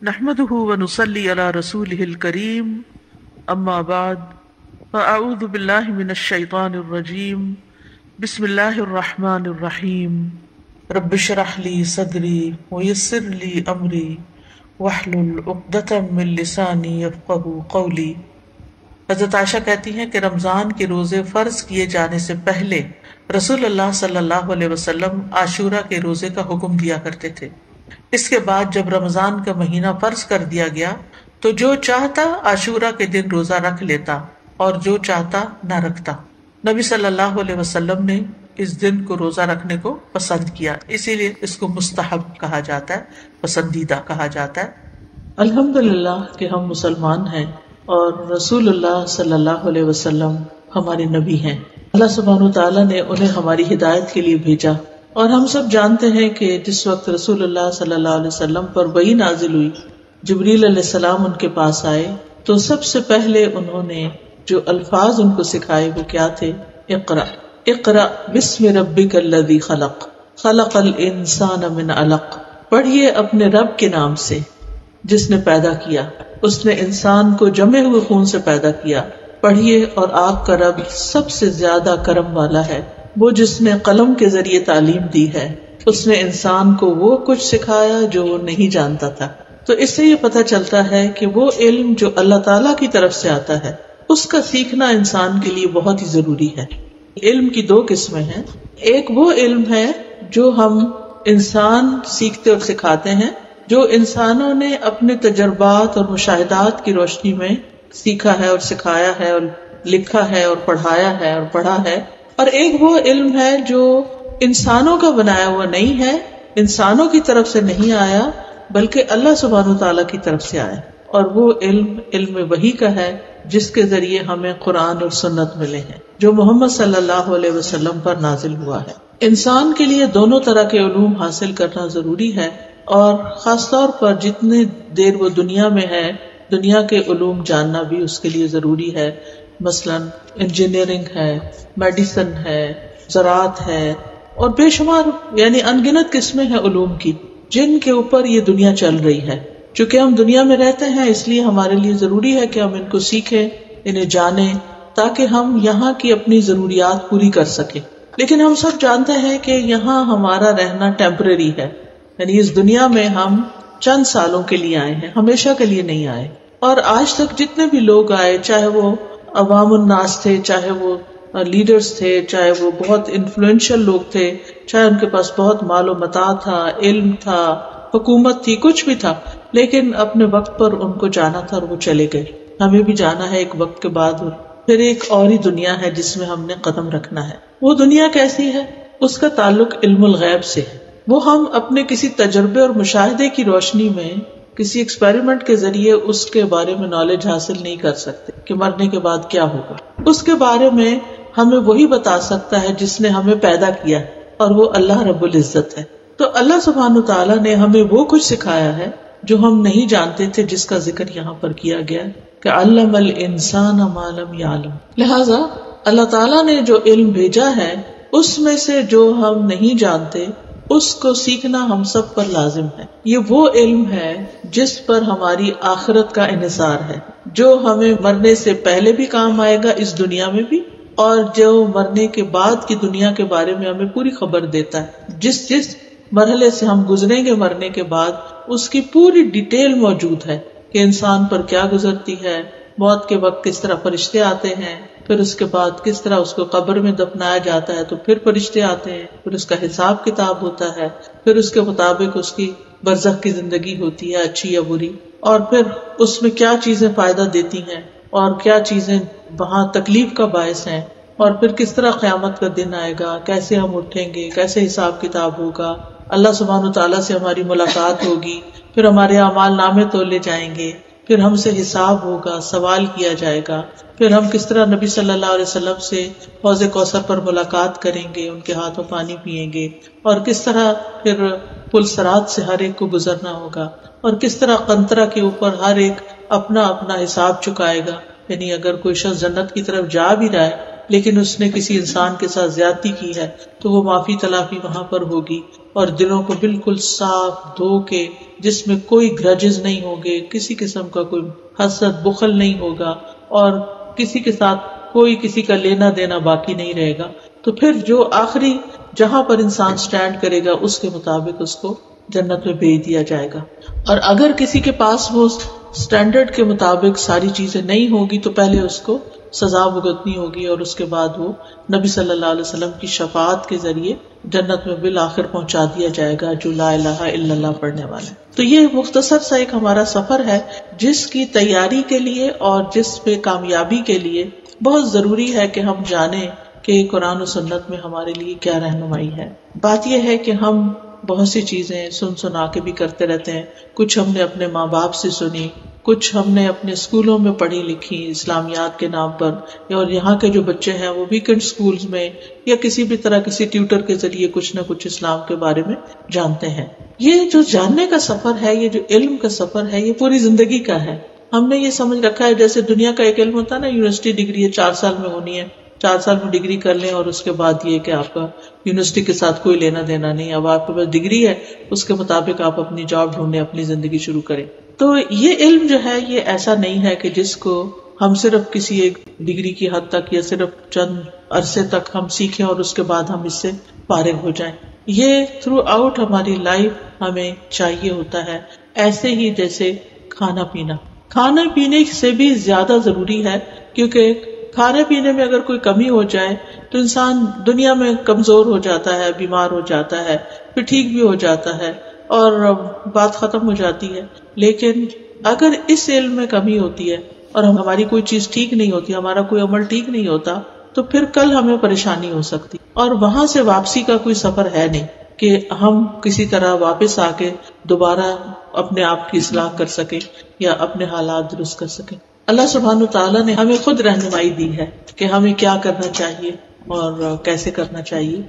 نحمده ونصلي على رسوله الكريم اما بعد فاعوذ بالله من الشيطان الرجيم بسم الله الرحمن الرحيم رب اشرح لي صدري ويسر لي امري واحلل عقدة من لساني يفقهوا قولي۔ حضرت عائشہ کہتی ہیں کہ رمضان کے روزے فرض کیے جانے سے پہلے رسول اللہ صلی اللہ علیہ وسلم عاشورہ کے روزے کا حکم دیا کرتے تھے۔ اس کے بعد جب رمضان کا مہینہ فرض کر دیا گیا تو جو چاہتا عاشورہ کے دن روزہ رکھ لیتا اور جو چاہتا نہ رکھتا۔ نبی صلی اللہ علیہ وسلم نے اس دن کو روزہ رکھنے کو پسند کیا، اسی لیے اس کو مستحب کہا جاتا ہے، پسندیدہ کہا جاتا ہے۔ الحمدللہ کہ ہم مسلمان ہیں اور رسول اللہ صلی اللہ علیہ وسلم ہمارے نبی ہیں۔ اللہ سبحانہ وتعالیٰ نے انہیں ہماری ہدایت کے لیے بھیجا، اور ہم سب جانتے ہیں کہ جس وقت رسول اللہ صلی اللہ علیہ وسلم پر وحی نازل ہوئی، جبریل علیہ السلام ان کے پاس آئے تو سب سے پہلے انہوں نے جو الفاظ ان کو سکھائے وہ کیا تھے؟ اقرأ اقرأ بسم ربک الذی خلق خلق الانسان من علق، پڑھیے اپنے رب کے نام سے جس نے پیدا کیا، اس نے انسان کو جمے ہوئے خون سے پیدا کیا۔ پڑھیے اور آپ کا رب سب سے زیادہ کرم والا ہے، وہ جس نے قلم کے ذریعے تعلیم دی ہے، اس نے انسان کو وہ کچھ سکھایا جو وہ نہیں جانتا تھا۔ تو اس سے یہ پتہ چلتا ہے کہ وہ علم جو اللہ تعالیٰ کی طرف سے آتا ہے اس کا سیکھنا انسان کے لیے بہت ہی ضروری ہے۔ علم کی دو قسمیں ہیں، ایک وہ علم ہے جو ہم انسان سیکھتے اور سکھاتے ہیں، جو انسانوں نے اپنے تجربات اور مشاہدات کی روشنی میں سیکھا ہے اور سکھایا ہے اور لکھا ہے اور پڑھایا ہے اور پڑھا ہے، اور ایک وہ علم ہے جو انسانوں کا بنایا ہوا نہیں ہے، انسانوں کی طرف سے نہیں آیا بلکہ اللہ سبحانہ وتعالیٰ کی طرف سے آیا، اور وہ علم وحی کا ہے جس کے ذریعے ہمیں قرآن اور سنت ملے ہیں، جو محمد صلی اللہ علیہ وسلم پر نازل ہوا ہے۔ انسان کے لیے دونوں طرح کے علوم حاصل کرنا ضروری ہے، اور خاص طور پر جتنی دیر وہ دنیا میں ہے دنیا کے علوم جاننا بھی اس کے لیے ضروری ہے۔ مثلا انجینئرنگ ہے، میڈیسن ہے، زراعت ہے، اور بے شمار یعنی انگنت قسمیں ہیں علوم کی جن کے اوپر یہ دنیا چل رہی ہے۔ چونکہ ہم دنیا میں رہتے ہیں اس لیے ہمارے لیے ضروری ہے کہ ہم ان کو سیکھیں، انہیں جانیں، تاکہ ہم یہاں کی اپنی ضروریات پوری کر سکیں۔ لیکن ہم سب جانتے ہیں کہ یہاں ہمارا رہنا ٹیمپرری ہے، یعنی اس دنیا میں ہم چند سالوں کے لیے آئے ہیں، ہمیشہ کے لیے نہیں آئے۔ اور آج تک جتنے بھی لوگ آئے، چاہے وہ عوام الناس تھے، چاہے وہ لیڈرز تھے، چاہے وہ بہت انفلوئنشل لوگ تھے، چاہے ان کے پاس بہت مال و متاع تھا، علم تھا، حکومت تھی، کچھ بھی تھا، لیکن اپنے وقت پر ان کو جانا تھا اور وہ چلے گئے۔ ہمیں بھی جانا ہے ایک وقت کے بعد، پھر ایک اور ہی دنیا ہے جس میں ہم نے قدم رکھنا ہے۔ وہ دنیا کیسی ہے؟ اس کا تعلق علم الغیب سے ہے۔ وہ ہم اپنے کسی تجربے اور مشاہدے کی روشنی میں کسی ایکسپیریمنٹ کے ذریعے اس کے بارے میں نالج حاصل نہیں کر سکتے کہ مرنے کے بعد کیا ہوگا۔ اس کے بارے میں ہمیں وہی بتا سکتا ہے جس نے ہمیں پیدا کیا ہے، اور وہ اللہ رب العزت ہے۔ تو اللہ سبحانہ تعالیٰ نے ہمیں وہ کچھ سکھایا ہے جو ہم نہیں جانتے تھے، جس کا ذکر یہاں پر کیا گیا کہ علم الانسان ما لم یعلم۔ لہٰذا اللہ تعالیٰ نے جو علم بھیجا ہے اس میں سے جو ہم نہیں جانتے اس کو سیکھنا ہم سب پر لازم ہے۔ یہ وہ علم ہے جس پر ہماری آخرت کا انحصار ہے، جو ہمیں مرنے سے پہلے بھی کام آئے گا اس دنیا میں بھی، اور جو مرنے کے بعد کی دنیا کے بارے میں ہمیں پوری خبر دیتا ہے۔ جس مرحلے سے ہم گزریں گے مرنے کے بعد اس کی پوری ڈیٹیل موجود ہے کہ انسان پر کیا گزرتی ہے، موت کے وقت کس طرح فرشتے آتے ہیں، پھر اس کے بعد کس طرح اس کو قبر میں دفنایا جاتا ہے تو پھر فرشتے آتے ہیں، پھر اس کا حساب کتاب ہوتا ہے، پھر اس کے مطابق اس کی برزخ کی زندگی ہوتی ہے، اچھی یا بری، اور پھر اس میں کیا چیزیں فائدہ دیتی ہیں اور کیا چیزیں وہاں تکلیف کا باعث ہیں، اور پھر کس طرح قیامت کا دن آئے گا، کیسے ہم اٹھیں گے، کیسے حساب کتاب ہوگا، اللہ سبحانہ تعالیٰ سے ہماری ملاقات ہوگی، پھر ہمارے اعمال نامے تولے جائیں گے، پھر ہم سے حساب ہوگا، سوال کیا جائے گا، پھر ہم کس طرح نبی صلی اللہ علیہ وسلم سے حوض کوثر پر ملاقات کریں گے، ان کے ہاتھوں پانی پیئیں گے، اور کس طرح پھر پل صراط سے ہر ایک کو گزرنا ہوگا، اور کس طرح قنطرہ کے اوپر ہر ایک اپنا اپنا حساب چکائے گا۔ یعنی اگر کوئی شخص جنت کی طرف جا بھی رہا ہے لیکن اس نے کسی انسان کے ساتھ زیادتی کی ہے تو وہ معافی تلافی وہاں پر ہوگی، اور دلوں کو بالکل صاف دھو کے، جس میں کوئی گرجز نہیں ہوں گے، کسی قسم کا کوئی حسد بخل نہیں ہوگا، اور کسی کے ساتھ کوئی کسی کا لینا دینا باقی نہیں رہے گا، تو پھر جو آخری جہاں پر انسان سٹینڈ کرے گا اس کے مطابق اس کو جنت میں بھیج دیا جائے گا۔ اور اگر کسی کے پاس وہ سٹینڈرڈ کے مطابق ساری چیزیں نہیں ہوگی تو پہلے اس کو سزا بھگتنی ہوگی، اور اس کے بعد وہ نبی صلی اللہ علیہ وسلم کی شفاعت کے ذریعے جنت میں بالآخر پہنچا دیا جائے گا جو لا الہ الا اللہ پڑھنے والے۔ تو یہ مختصر سا ایک ہمارا سفر ہے جس کی تیاری کے لیے اور جس پہ کامیابی کے لیے بہت ضروری ہے کہ ہم جانیں کہ قرآن و سنت میں ہمارے لیے کیا رہنمائی ہے۔ بات یہ ہے کہ ہم بہت سی چیزیں سنا کے بھی کرتے رہتے ہیں، کچھ ہم نے اپنے ماں باپ سے سنی، کچھ ہم نے اپنے اسکولوں میں پڑھی لکھی اسلامیات کے نام پر، اور یہاں کے جو بچے ہیں وہ ویکنڈ اسکولز میں یا کسی بھی طرح کسی ٹیوٹر کے ذریعے کچھ نہ کچھ اسلام کے بارے میں جانتے ہیں۔ یہ جو جاننے کا سفر ہے، یہ جو علم کا سفر ہے، یہ پوری زندگی کا ہے۔ ہم نے یہ سمجھ رکھا ہے جیسے دنیا کا ایک علم ہوتا ہے نا، یونیورسٹی ڈگری ہے 4 سال میں ہونی ہے، 4 سال میں ڈگری کر لیں اور اس کے بعد یہ کہ آپ کا یونیورسٹی کے ساتھ کوئی لینا دینا نہیں، اب آپ کے پاس ڈگری ہے، اس کے مطابق آپ اپنی جاب ڈھونڈیں، اپنی زندگی شروع کریں۔ تو یہ علم جو ہے یہ ایسا نہیں ہے کہ جس کو ہم صرف کسی ایک ڈگری کی حد تک یا صرف چند عرصے تک ہم سیکھیں اور اس کے بعد ہم اس سے فارغ ہو جائیں۔ یہ تھرو آؤٹ ہماری لائف ہمیں چاہیے ہوتا ہے، ایسے ہی جیسے کھانا پینا۔ کھانے پینے سے بھی زیادہ ضروری ہے، کیونکہ کھانے پینے میں اگر کوئی کمی ہو جائے تو انسان دنیا میں کمزور ہو جاتا ہے، بیمار ہو جاتا ہے، پھر ٹھیک بھی ہو جاتا ہے اور بات ختم ہو جاتی ہے۔ لیکن اگر اس علم میں کمی ہوتی ہے اور ہماری کوئی چیز ٹھیک نہیں ہوتی، ہمارا کوئی عمل ٹھیک نہیں ہوتا، تو پھر کل ہمیں پریشانی ہو سکتی، اور وہاں سے واپسی کا کوئی سفر ہے نہیں کہ ہم کسی طرح واپس آ کے دوبارہ اپنے آپ کی اصلاح کر سکیں یا اپنے حالات درست کر سکیں۔ اللہ سبحانہ تعالیٰ نے ہمیں خود رہنمائی دی ہے کہ ہمیں کیا کرنا چاہیے اور کیسے کرنا چاہیے،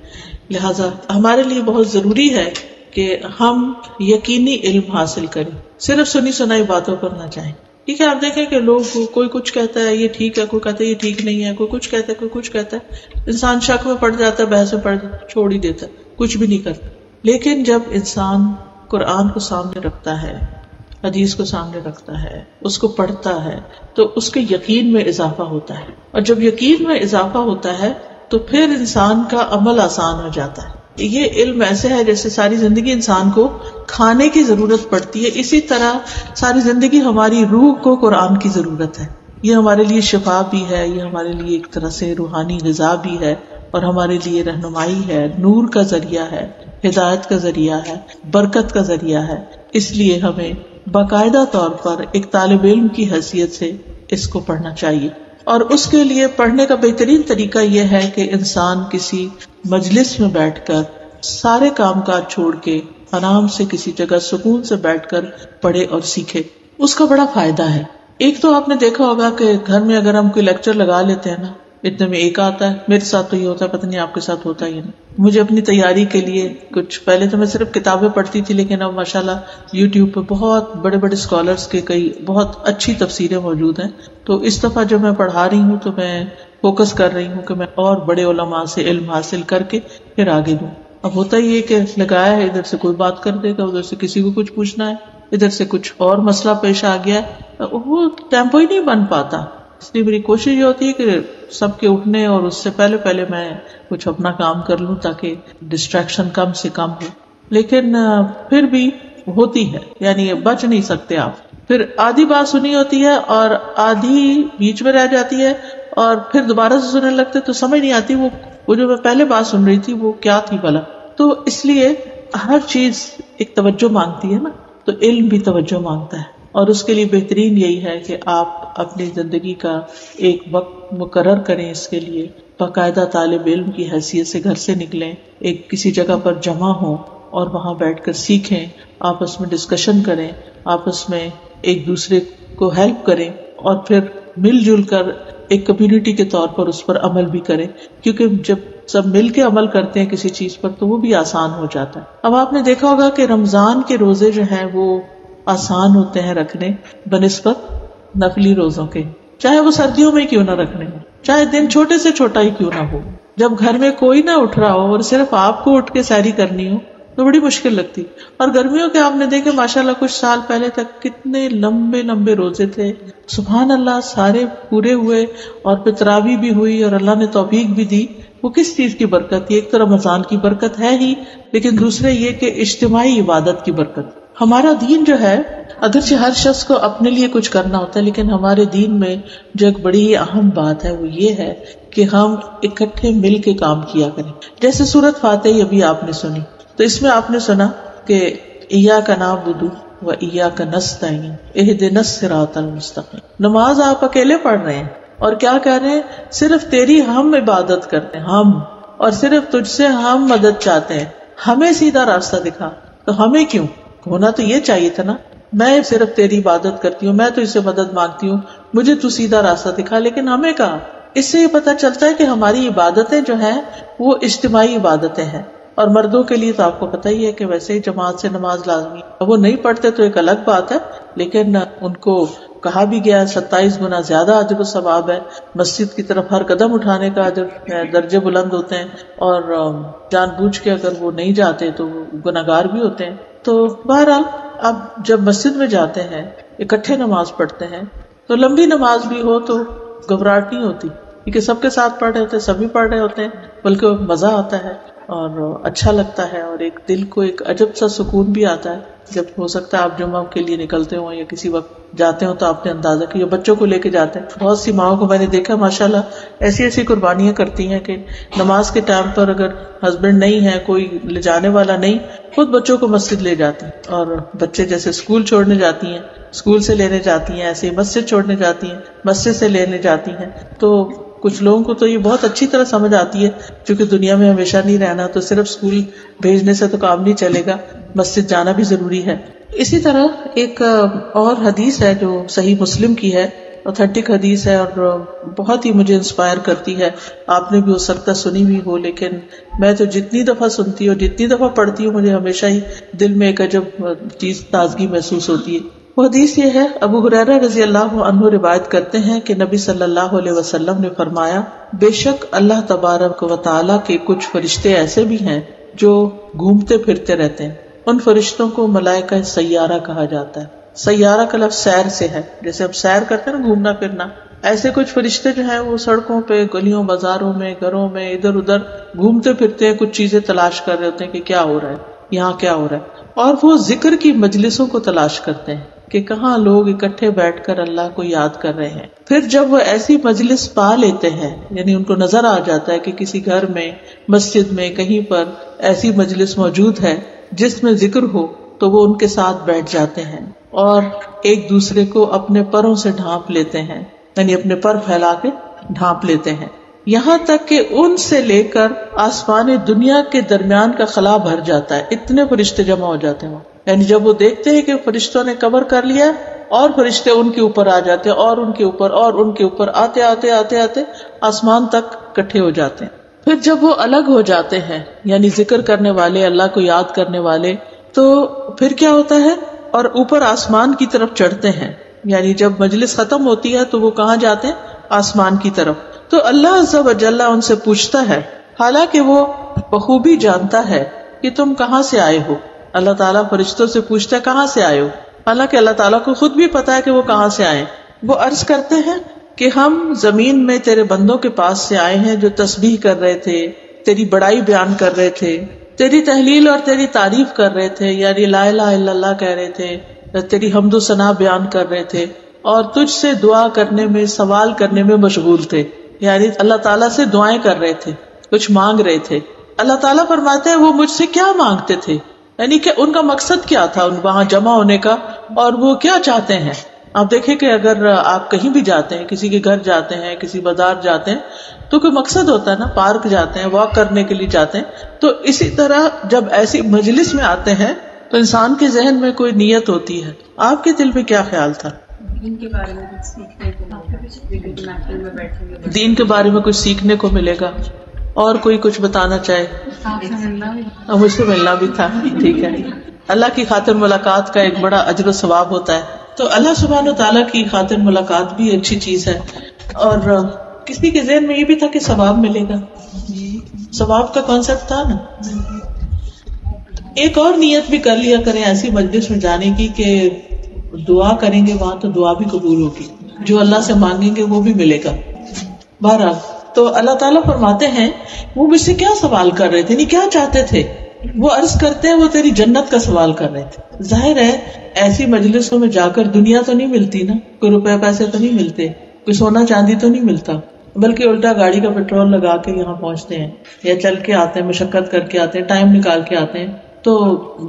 لہذا ہمارے لیے بہت ضروری ہے کہ ہم یقینی علم حاصل کریں، صرف سنی سنائی باتوں پر نہ جائیں۔ ٹھیک ہے، آپ دیکھیں کہ لوگ کوئی کچھ کہتا ہے یہ ٹھیک ہے، کوئی کہتا ہے یہ ٹھیک نہیں ہے، کوئی کچھ کہتا ہے کوئی کچھ کہتا ہے، انسان شک میں پڑ جاتا ہے، بحث میں پڑ جاتا ہے، چھوڑ ہی دیتا ہے، کچھ بھی نہیں کرتا۔ لیکن جب انسان قرآن کو سامنے رکھتا ہے، حدیث کو سامنے رکھتا ہے، اس کو پڑھتا ہے، تو اس کے یقین میں اضافہ ہوتا ہے، اور جب یقین میں اضافہ ہوتا ہے تو پھر انسان کا عمل آسان ہو جاتا ہے۔ یہ علم ایسے ہے جیسے ساری زندگی انسان کو کھانے کی ضرورت پڑتی ہے، اسی طرح ساری زندگی ہماری روح کو قرآن کی ضرورت ہے۔ یہ ہمارے لیے شفا بھی ہے، یہ ہمارے لیے ایک طرح سے روحانی غذا بھی ہے، اور ہمارے لیے رہنمائی ہے، نور کا ذریعہ ہے، ہدایت کا ذریعہ ہے، برکت کا ذریعہ ہے۔ اس لیے ہمیں باقاعدہ طور پر ایک طالب علم کی حیثیت سے اس کو پڑھنا چاہیے، اور اس کے لیے پڑھنے کا بہترین طریقہ یہ ہے کہ انسان کسی مجلس میں بیٹھ کر سارے کام کاج چھوڑ کے آرام سے کسی جگہ سکون سے بیٹھ کر پڑھے اور سیکھے۔ اس کا بڑا فائدہ ہے۔ ایک تو آپ نے دیکھا ہوگا کہ گھر میں اگر ہم کوئی لیکچر لگا لیتے ہیں نا، اتنے میں ایک آتا ہے، میرے ساتھ تو یہ ہوتا ہے، پتہ نہیں آپ کے ساتھ ہوتا ہی نہیں۔ مجھے اپنی تیاری کے لیے کچھ پہلے تو میں صرف کتابیں پڑھتی تھی، لیکن اب ماشاءاللہ یوٹیوب پہ بہت بڑے بڑے اسکالرس کے کئی بہت اچھی تفسیریں موجود ہیں، تو اس دفعہ جب میں پڑھا رہی ہوں تو میں فوکس کر رہی ہوں کہ میں اور بڑے علماء سے علم حاصل کر کے پھر آگے دوں۔ اب ہوتا ہی ہے کہ لگایا ہے، ادھر سے کوئی بات کر دے گا، ادھر سے کسی کو کچھ پوچھنا ہے، ادھر سے کچھ اور مسئلہ پیش آ گیا ہے، وہ ٹیمپو ہی نہیں بن پاتا۔ اس لیے میری کوشش یہ ہوتی ہے کہ سب کے اٹھنے اور اس سے پہلے میں کچھ اپنا کام کر لوں تاکہ ڈسٹریکشن کم سے کم ہو، لیکن پھر بھی ہوتی ہے، یعنی بچ نہیں سکتے آپ۔ پھر آدھی بات سنی ہوتی ہے اور آدھی بیچ میں رہ جاتی ہے، اور پھر دوبارہ سے سننے لگتے تو سمجھ نہیں آتی وہ جو میں پہلے بات سن رہی تھی وہ کیا تھی بھلا۔ تو اس لیے ہر چیز ایک توجہ مانگتی ہے نا، تو علم بھی توجہ مانگتا ہے، اور اس کے لیے بہترین یہی ہے کہ آپ اپنی زندگی کا ایک وقت مقرر کریں، اس کے لیے باقاعدہ طالب علم کی حیثیت سے گھر سے نکلیں، ایک کسی جگہ پر جمع ہوں اور وہاں بیٹھ کر سیکھیں، آپس میں ڈسکشن کریں، آپس میں ایک دوسرے کو ہیلپ کریں، اور پھر مل جل کر ایک کمیونٹی کے طور پر اس پر عمل بھی کریں، کیونکہ جب سب مل کے عمل کرتے ہیں کسی چیز پر تو وہ بھی آسان ہو جاتا ہے۔ اب آپ نے دیکھا ہوگا کہ رمضان کے روزے جو ہیں وہ آسان ہوتے ہیں رکھنے بنسبت نفلی روزوں کے، چاہے وہ سردیوں میں کیوں نہ رکھنے ہوں، چاہے دن چھوٹے سے چھوٹا ہی کیوں نہ ہو۔ جب گھر میں کوئی نہ اٹھ رہا ہو اور صرف آپ کو اٹھ کے سحری کرنی ہو تو بڑی مشکل لگتی. اور گرمیوں کے آپ نے دیکھے ماشاءاللہ کچھ سال پہلے تک کتنے لمبے لمبے روزے تھے, سبحان اللہ, سارے پورے ہوئے, اور پھر تراویح بھی ہوئی اور اللہ نے توفیق بھی دی. وہ کس چیز کی برکت تھی؟ ایک تو رمضان کی برکت ہے ہی, لیکن دوسرے یہ کہ اجتماعی عبادت کی برکت. ہمارا دین جو ہے, اگرچہ ہر شخص کو اپنے لیے کچھ کرنا ہوتا ہے, لیکن ہمارے دین میں جو ایک بڑی اہم بات ہے وہ یہ ہے کہ ہم اکٹھے مل کے کام کیا کریں. جیسے سورۃ فاتح ابھی آپ نے سنی, تو اس میں آپ نے سنا کہ ایاک نعبد و ایاک نستعین اہدنا الصراط المستقیم. نماز آپ اکیلے پڑھ رہے ہیں اور کیا کہہ رہے ہیں؟ صرف تیری ہم عبادت کرتے ہیں, ہم, اور صرف تجھ سے ہم مدد چاہتے ہیں, ہمیں سیدھا راستہ دکھا. تو ہمیں کیوں ہونا تو یہ چاہیے تھا نا, میں صرف تیری عبادت کرتی ہوں, میں تو اس سے مدد مانگتی ہوں, مجھے تو سیدھا راستہ دکھا. لیکن ہمیں کہا. اس سے یہ پتہ چلتا ہے کہ ہماری عبادتیں جو ہیں وہ اجتماعی عبادتیں ہیں. اور مردوں کے لیے تو آپ کو پتہ ہی ہے کہ ویسے ہی جماعت سے نماز لازمی. وہ نہیں پڑھتے تو ایک الگ بات ہے, لیکن ان کو کہا بھی گیا 27 گنا زیادہ اجر و ثواب ہے. مسجد کی طرف ہر قدم اٹھانے کا اجر, درجے بلند ہوتے ہیں, اور جان بوجھ کے اگر وہ نہیں جاتے تو وہ گناہگار بھی ہوتے ہیں. تو بہرحال اب جب مسجد میں جاتے ہیں, اکٹھے نماز پڑھتے ہیں, تو لمبی نماز بھی ہو تو گھبراہٹ نہیں ہوتی, کیونکہ سب کے ساتھ پڑھ رہے ہوتے ہیں, سبھی پڑھ رہے ہوتے ہیں, بلکہ مزہ آتا ہے اور اچھا لگتا ہے, اور ایک دل کو ایک عجب سا سکون بھی آتا ہے. جب ہو سکتا ہے آپ جمعہ کے لیے نکلتے ہوں یا کسی وقت جاتے ہوں تو آپ نے اندازہ کیا بچوں کو لے کے جاتے ہیں. بہت سی ماؤں کو میں نے دیکھا ماشاءاللہ ایسی ایسی قربانیاں کرتی ہیں کہ نماز کے ٹائم پر اگر ہسبینڈ نہیں ہے, کوئی لے جانے والا نہیں, خود بچوں کو مسجد لے جاتی ہیں. اور بچے جیسے اسکول چھوڑنے جاتی ہیں, اسکول سے لینے جاتی ہیں, ایسے مسجد چھوڑنے جاتی ہیں, مسجد سے لینے جاتی ہیں. تو کچھ لوگوں کو تو یہ بہت اچھی طرح سمجھ آتی ہے, کیونکہ دنیا میں ہمیشہ نہیں رہنا, تو صرف اسکول بھیجنے سے تو کام نہیں چلے گا, مسجد جانا بھی ضروری ہے. اسی طرح ایک اور حدیث ہے جو صحیح مسلم کی ہے, اوتھینٹک حدیث ہے, اور بہت ہی مجھے انسپائر کرتی ہے. آپ نے بھی ہو سکتا سنی ہوئی ہو, لیکن میں تو جتنی دفعہ سنتی ہوں, جتنی دفعہ پڑھتی ہوں, مجھے ہمیشہ ہی دل میں ایک عجب چیز تازگی محسوس ہوتی ہے. وہ حدیث یہ ہے, ابو ہریرہ رضی اللہ عنہ روایت کرتے ہیں کہ نبی صلی اللہ علیہ وسلم نے فرمایا, بے شک اللہ تبارک و تعالیٰ کے کچھ فرشتے ایسے بھی ہیں جو گھومتے پھرتے رہتے ہیں. ان فرشتوں کو ملائکہ سیارہ کہا جاتا ہے. سیارہ کا لفظ سیر سے ہے, جیسے اب سیر کرتے ہیں نا, گھومنا پھرنا. ایسے کچھ فرشتے جو ہیں وہ سڑکوں پہ, گلیوں, بازاروں میں, گھروں میں ادھر ادھر گھومتے پھرتے ہیں, کچھ چیزیں تلاش کر رہے ہوتے ہیں کہ کیا ہو رہا ہے, یہاں کیا ہو رہا ہے. اور وہ ذکر کی مجلسوں کو تلاش کرتے ہیں کہ کہاں لوگ اکٹھے بیٹھ کر اللہ کو یاد کر رہے ہیں. پھر جب وہ ایسی مجلس پا لیتے ہیں, یعنی ان کو نظر آ جاتا ہے کہ کسی گھر میں, مسجد میں, کہیں پر ایسی مجلس موجود ہے جس میں ذکر ہو, تو وہ ان کے ساتھ بیٹھ جاتے ہیں اور ایک دوسرے کو اپنے پروں سے ڈھانپ لیتے ہیں, یعنی اپنے پر پھیلا کے ڈھانپ لیتے ہیں, یہاں تک کہ ان سے لے کر آسمان دنیا کے درمیان کا خلا بھر جاتا ہے. اتنے فرشتے جمع ہو جاتے ہیں. یعنی جب وہ دیکھتے ہیں کہ فرشتوں نے کور کر لیا, اور فرشتے ان کے اوپر آ جاتے ہیں, اور ان کے اوپر, اور ان کے اوپر, آتے آتے آتے آتے آسمان تک اکٹھے ہو جاتے ہیں. پھر جب وہ الگ ہو جاتے ہیں, یعنی ذکر کرنے والے, اللہ کو یاد کرنے والے, تو پھر کیا ہوتا ہے, اور اوپر آسمان کی طرف چڑھتے ہیں. یعنی جب مجلس ختم ہوتی ہے تو وہ کہاں جاتے ہیں؟ آسمان کی طرف. تو اللہ عز و جل ان سے پوچھتا ہے, حالانکہ وہ بخوبی جانتا ہے کہ تم کہاں سے آئے ہو. اللہ تعالیٰ فرشتوں سے پوچھتا ہے کہاں سے آئے ہو, حالانکہ اللہ تعالیٰ کو خود بھی پتا ہے کہ وہ کہاں سے آئے. وہ عرض کرتے ہیں کہ ہم زمین میں تیرے بندوں کے پاس سے آئے ہیں جو تسبیح کر رہے تھے, تیری بڑائی بیان کر رہے تھے, تیری تحلیل اور تیری تعریف کر رہے تھے, یعنی لا الہ الا اللہ کہہ رہے تھے, تیری حمد و ثنا بیان کر رہے تھے, اور تجھ سے دعا کرنے میں, سوال کرنے میں مشغول تھے. یعنی اللہ تعالیٰ سے دعائیں کر رہے تھے, کچھ مانگ رہے تھے. اللہ تعالیٰ فرماتے ہیں وہ مجھ سے کیا مانگتے تھے, یعنی کہ ان کا مقصد کیا تھا ان وہاں جمع ہونے کا, اور وہ کیا چاہتے ہیں. آپ دیکھیں کہ اگر آپ کہیں بھی جاتے ہیں, کسی کے گھر جاتے ہیں, کسی بازار جاتے ہیں, تو کوئی مقصد ہوتا ہے نا, پارک جاتے ہیں, واک کرنے کے لیے جاتے ہیں. تو اسی طرح جب ایسی مجلس میں آتے ہیں تو انسان کے ذہن میں کوئی نیت ہوتی ہے. آپ کے دل میں کیا خیال تھا؟ دین کے بارے میں کچھ سیکھنے کو ملے گا, دین کے بارے میں کچھ سیکھنے کو ملے گا. اور کوئی کچھ بتانا چاہے؟ مجھ سے ملنا بھی تھا. ٹھیک ہے, اللہ کی خاطر ملاقات کا ایک بڑا اجر و ثواب ہوتا ہے. تو اللہ سبحانہ و تعالیٰ کی خاطر ملاقات بھی اچھی چیز ہے. اور کسی کے ذہن میں یہ بھی تھا کہ ثواب ملے گا, ثواب کا کانسیپٹ تھا نا. ایک اور نیت بھی کر لیا کریں ایسی مجلس میں جانے کی کہ دعا کریں گے وہاں تو دعا بھی قبول ہوگی، جو اللہ سے مانگیں گے وہ بھی ملے گا. بہرحال تو اللہ تعالیٰ فرماتے ہیں وہ مجھ سے کیا سوال کر رہے تھے، نہیں کیا چاہتے تھے، وہ عرض کرتے ہیں وہ تیری جنت کا سوال کر رہے تھے. ظاہر ہے ایسی مجلسوں میں جا کر دنیا تو نہیں ملتی نا، کوئی روپے پیسے تو نہیں ملتے، کوئی سونا چاندی تو نہیں ملتا، بلکہ الٹا گاڑی کا پیٹرول لگا کے یہاں پہنچتے ہیں یا چل کے آتے ہیں، مشقت کر کے آتے ہیں، ٹائم نکال کے آتے ہیں. تو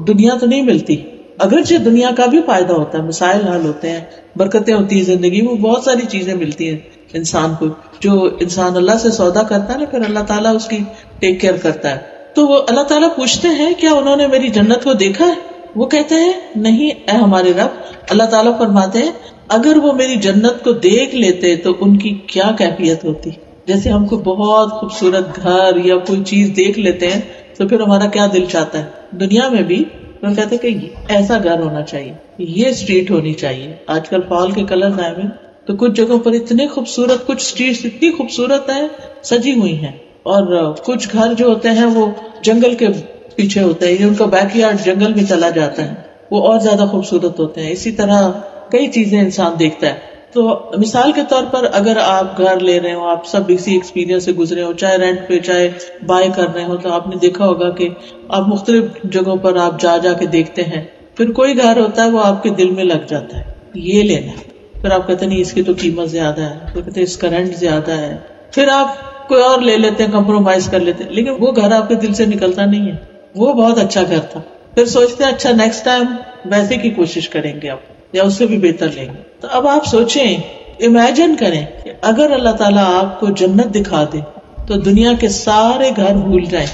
دنیا تو نہیں ملتی، اگرچہ دنیا کا بھی فائدہ ہوتا ہے، مسائل حل ہوتے ہیں، برکتیں ہوتی ہیں زندگی میں، بہت ساری چیزیں ملتی ہیں انسان کو. جو انسان اللہ سے سودا کرتا ہے نا پھر اللہ تعالیٰ اس کی ٹیک کیئر کرتا ہے. تو وہ اللہ تعالیٰ پوچھتے ہیں کیا انہوں نے میری جنت کو دیکھا ہے؟ وہ کہتے ہیں نہیں اے ہمارے رب. اللہ تعالیٰ فرماتے ہیں اگر وہ میری جنت کو دیکھ لیتے تو ان کی کیا کیفیت ہوتی. جیسے ہم کو بہت خوبصورت گھر یا کوئی چیز دیکھ لیتے ہیں تو پھر ہمارا کیا دل چاہتا ہے. دنیا میں بھی وہ کہتے کہ ایسا گھر ہونا چاہیے، یہ اسٹریٹ ہونی چاہیے. آج کل فال کے کلر آئے ہوئے تو کچھ جگہوں پر اتنے خوبصورت، کچھ اسٹریٹ اتنی خوبصورت ہیں سجی ہوئی ہیں، اور کچھ گھر جو ہوتے ہیں وہ جنگل کے پیچھے ہوتے ہیں، ان کا بیک یارڈ جنگل میں چلا جاتا ہے، وہ اور زیادہ خوبصورت ہوتے ہیں. اسی طرح کئی چیزیں انسان دیکھتا ہے. تو مثال کے طور پر اگر آپ گھر لے رہے ہو، آپ سب اسی ایکسپیرینس سے گزرے ہو، چاہے رینٹ پہ چاہے بائی کر رہے ہو، تو آپ نے دیکھا ہوگا کہ آپ مختلف جگہوں پر آپ جا کے دیکھتے ہیں. پھر کوئی گھر ہوتا ہے وہ آپ کے دل میں لگ جاتا ہے یہ لینا، پھر آپ کہتے ہیں نہیں اس کی تو قیمت زیادہ ہے، پھر کہتے ہیں اس کا رینٹ زیادہ ہے، پھر آپ کوئی اور لے لیتے ہیں، کمپرومائز کر لیتے ہیں، لیکن وہ گھر آپ کے دل سے نکلتا نہیں ہے. وہ بہت اچھا گھر تھا، پھر سوچتے ہیں اچھا نیکسٹ ٹائم ویسے کی کوشش کریں گے آپ یا اس سے بھی بہتر لیں گے. تو اب آپ سوچیں، امیجن کریں کہ اگر اللہ تعالیٰ آپ کو جنت دکھا دے تو دنیا کے سارے گھر بھول جائیں،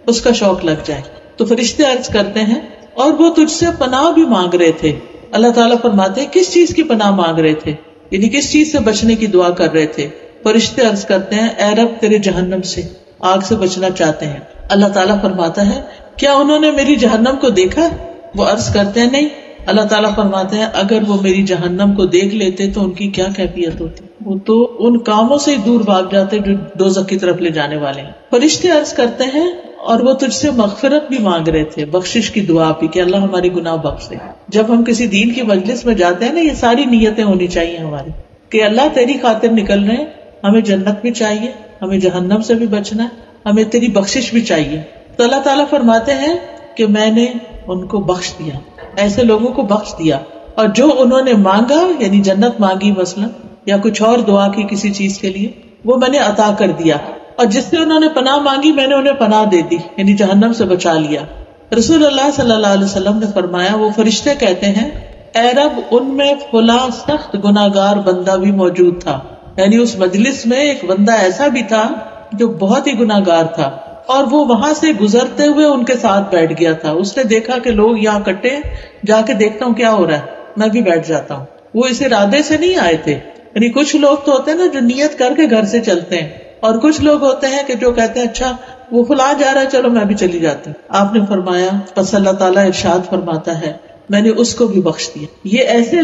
اس کا شوق لگ جائے. تو فرشتے عرض کرتے ہیں اور وہ تجھ سے پناہ بھی مانگ رہے تھے. اللہ تعالیٰ فرماتے ہیں کس چیز کی پناہ مانگ رہے تھے، یعنی کس چیز سے بچنے کی دعا کر رہے تھے. فرشتے عرض کرتے ہیں اے رب تیرے جہنم سے، آگ سے بچنا چاہتے ہیں. اللہ تعالیٰ فرماتا ہے کیا انہوں نے میری جہنم کو دیکھا؟ وہ عرض کرتے ہیں نہیں. اللہ تعالیٰ فرماتے ہیں اگر وہ میری جہنم کو دیکھ لیتے تو ان کی کیا کیفیت ہوتی، وہ تو ان کاموں سے ہی دور بھاگ جاتے جو دوزخ کی طرف لے جانے والے ہیں. فرشتے عرض کرتے ہیں اور وہ تجھ سے مغفرت بھی مانگ رہے تھے، بخشش کی دعا بھی کہ اللہ ہمارے گناہ بخش دے. جب ہم کسی دین کی مجلس میں جاتے ہیں نا، یہ ساری نیتیں ہونی چاہیے ہماری کہ اللہ تیری خاطر نکل رہے ہیں، ہمیں جنت بھی چاہیے، ہمیں جہنم سے بھی بچنا ہے، ہمیں تیری بخشش بھی چاہیے. تو اللہ تعالیٰ فرماتے ہیں کہ میں نے ان کو بخش دیا، ایسے لوگوں کو بخش دیا، اور جو انہوں نے مانگا یعنی جنت مانگی مثلا یا کچھ اور دعا کی کسی چیز کے لیے، وہ میں نے عطا کر دیا. اور جس سے انہوں نے پناہ مانگی میں نے انہیں پناہ دے دی، یعنی جہنم سے بچا لیا. رسول اللہ صلی اللہ علیہ وسلم نے فرمایا وہ فرشتے کہتے ہیں اے رب ان میں فلاں سخت گناہگار بندہ بھی موجود تھا، یعنی اس مجلس میں ایک بندہ ایسا بھی تھا جو بہت ہی گناہگار تھا، اور وہ وہاں سے گزرتے ہوئے ان کے ساتھ بیٹھ گیا تھا. اس نے دیکھا کہ لوگ یہاں کٹے ہیں، جا کے دیکھتا ہوں کیا ہو رہا ہے، میں بھی بیٹھ جاتا ہوں. وہ اس ارادے سے نہیں آئے تھے. یعنی کچھ لوگ تو ہوتے ہیں نا جو نیت کر کے گھر سے چلتے ہیں، اور کچھ لوگ ہوتے ہیں کہ جو کہتے ہیں اچھا وہ فلاں جا رہا ہے چلو میں بھی چلی جاتی ہوں. آپ نے فرمایا پس اللہ تعالیٰ ارشاد فرماتا ہے میں نے اس کو بھی بخش دیا. یہ ایسے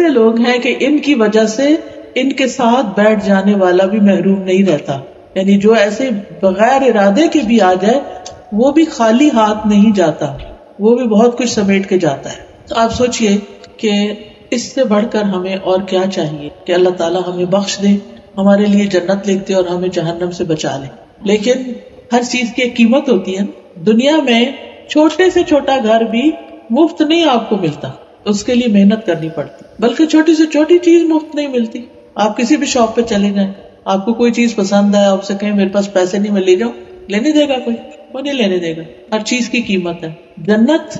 لوگ ہیں کہ ان کی وجہ سے ان کے ساتھ بیٹھ جانے والا بھی محروم نہیں رہتا. یعنی جو ایسے بغیر ارادے کے بھی آ جائے وہ بھی خالی ہاتھ نہیں جاتا، وہ بھی بہت کچھ سمیٹ کے جاتا ہے. تو آپ سوچئے کہ اس سے بڑھ کر ہمیں اور کیا چاہیے کہ اللہ تعالیٰ ہمیں بخش دے، ہمارے لیے جنت لکھ دے اور ہمیں جہنم سے بچا لے. لیکن ہر چیز کی ایک قیمت ہوتی ہے. دنیا میں چھوٹے سے چھوٹا گھر بھی مفت نہیں آپ کو ملتا، اس کے لیے محنت کرنی پڑتی. بلکہ چھوٹی سے چھوٹی چیز مفت نہیں ملتی. آپ کسی بھی شاپ پہ چلے جائیں، آپ کو کوئی چیز پسند ہے، آپ سے کہیں میرے پاس پیسے نہیں، میں لے جاؤں، لینے دے گا کوئی؟ وہ نہیں لینے دے گا. ہر چیز کی قیمت ہے. جنت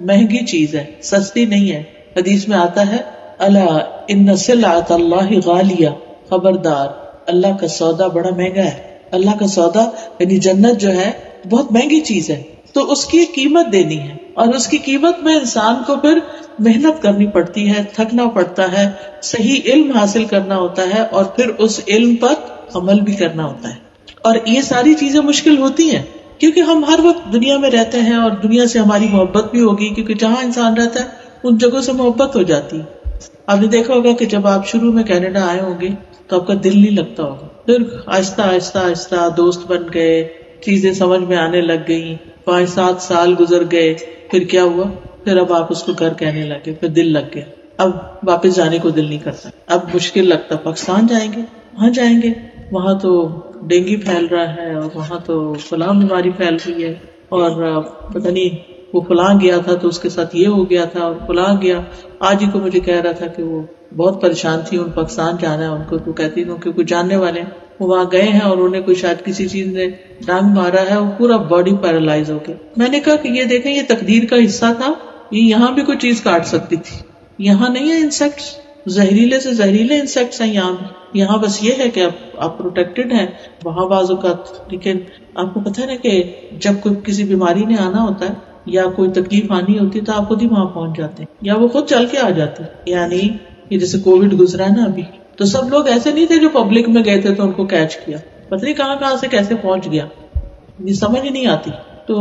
مہنگی چیز ہے، سستی نہیں ہے. حدیث میں آتا ہے الا ان سلعۃ اللہ غالیہ، خبردار اللہ کا سودا بڑا مہنگا ہے. اللہ کا سودا یعنی جنت جو ہے بہت مہنگی چیز ہے، تو اس کی قیمت دینی ہے، اور اس کی قیمت میں انسان کو پھر محنت کرنی پڑتی ہے، تھکنا پڑتا ہے، صحیح علم حاصل کرنا ہوتا ہے، اور پھر اس علم پر عمل بھی کرنا ہوتا ہے. اور یہ ساری چیزیں مشکل ہوتی ہیں کیونکہ ہم ہر وقت دنیا میں رہتے ہیں، اور دنیا سے ہماری محبت بھی ہوگی کیونکہ جہاں انسان رہتا ہے ان جگہوں سے محبت ہو جاتی ہے. آپ نے دیکھا ہوگا کہ جب آپ شروع میں کینیڈا آئے ہوں گے تو آپ کا دل نہیں لگتا ہوگا، پھر آہستہ آہستہ آہستہ دوست بن گئے، چیزیں سمجھ میں آنے لگ گئی، 5-7 سال گزر گئے، پھر کیا ہوا؟ پھر اب آپ اس کو گھر کہنے لگے، پھر دل لگ گیا، اب واپس جانے کو دل نہیں کرتا، اب مشکل لگتا پاکستان جائیں گے، وہاں جائیں گے، وہاں تو ڈینگی پھیل رہا ہے، اور وہاں تو فلاں بیماری پھیل رہی ہے، اور پتہ نہیں وہ فلاں گیا تھا تو اس کے ساتھ یہ ہو گیا تھا، اور فلاں گیا آج ہی کو مجھے کہہ رہا تھا کہ وہ بہت پریشان تھی، ان پاکستان جانا ہے ان کو، تو کہتی ہوں کہ کوئی جاننے والے ہیں وہ وہاں گئے ہیں اور انہیں کوئی شاید کسی چیز نے ڈانگ مارا ہے، وہ پورا باڈی پیرالائز ہو گیا۔ میں نے کہا کہ یہ دیکھیں یہ تقدیر کا حصہ تھا، یہ یہاں بھی کوئی چیز کاٹ سکتی تھی، یہاں نہیں ہے انسیکٹس، زہریلے سے زہریلے انسیکٹس ہیں یہاں بھی، یہاں بس یہ ہے کہ آپ پروٹیکٹڈ ہیں، وہاں بعض اوقات۔ لیکن آپ کو پتہ ہے نا کہ جب کوئی کسی بیماری نے آنا ہوتا ہے یا کوئی تکلیف آنی ہوتی ہے تو آپ خود ہی وہاں پہنچ جاتے ہیں، یا وہ خود چل کے آ جاتے ہیں۔ یعنی یہ جیسے کووڈ گزرا ہے نا ابھی، تو سب لوگ ایسے نہیں تھے جو پبلک میں گئے تھے تو ان کو کیچ کیا، پتہ نہیں کہاں سے کیسے پہنچ گیا، یہ سمجھ ہی نہیں آتی۔ تو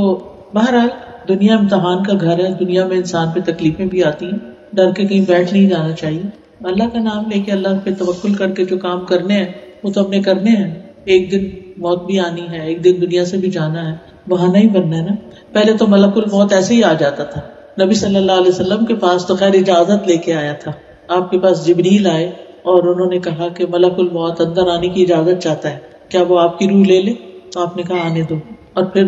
بہرحال دنیا امتحان کا گھر ہے، دنیا میں انسان پہ تکلیفیں بھی آتی ہیں، ڈر کے کہیں بیٹھ نہیں جانا چاہیے، اللہ کا نام لے کے اللہ پہ توکل کر کے جو کام کرنے ہیں وہ تو ہم نے کرنے ہیں۔ ایک دن موت بھی آنی ہے، ایک دن دنیا سے بھی جانا ہے، بہانہ ہی بننا ہے نا۔ پہلے تو ملک الموت ایسے ہی آ جاتا تھا، نبی صلی اللہ علیہ وسلم کے پاس تو خیر اجازت لے کے آیا تھا، آپ کے پاس جبریل آئے اور انہوں نے کہا کہ ملک الموت اندر آنے کی اجازت چاہتا ہے، کیا وہ آپ کی روح لے لے؟ تو آپ نے کہا آنے دو، اور پھر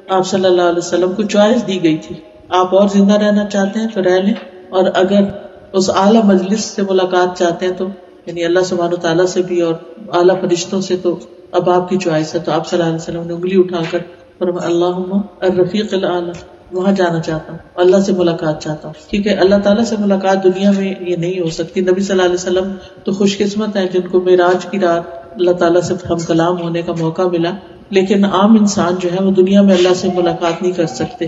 آپ صلی اللہ علیہ وسلم کو چوائس دی گئی تھی، آپ اور زندہ رہنا چاہتے ہیں تو رہ لیں، اور اگر اس اعلیٰ مجلس سے ملاقات چاہتے ہیں تو یعنی اللہ سبحانہ تعالیٰ سے بھی اور اعلیٰ فرشتوں سے، تو اب آپ کی چوائس ہے۔ تو آپ صلی اللہ علیہ وسلم نے انگلی اٹھا کر فرمایا اللہم الرفیق الاعلیٰ، وہاں جانا چاہتا ہوں، اللہ سے ملاقات چاہتا ہوں، کیونکہ اللہ تعالیٰ سے ملاقات دنیا میں یہ نہیں ہو سکتی۔ نبی صلی اللہ علیہ وسلم تو خوش قسمت ہیں جن کو معراج کی رات اللہ تعالیٰ سے ہم کلام ہونے کا موقع ملا، لیکن عام انسان جو ہے وہ دنیا میں اللہ سے ملاقات نہیں کر سکتے۔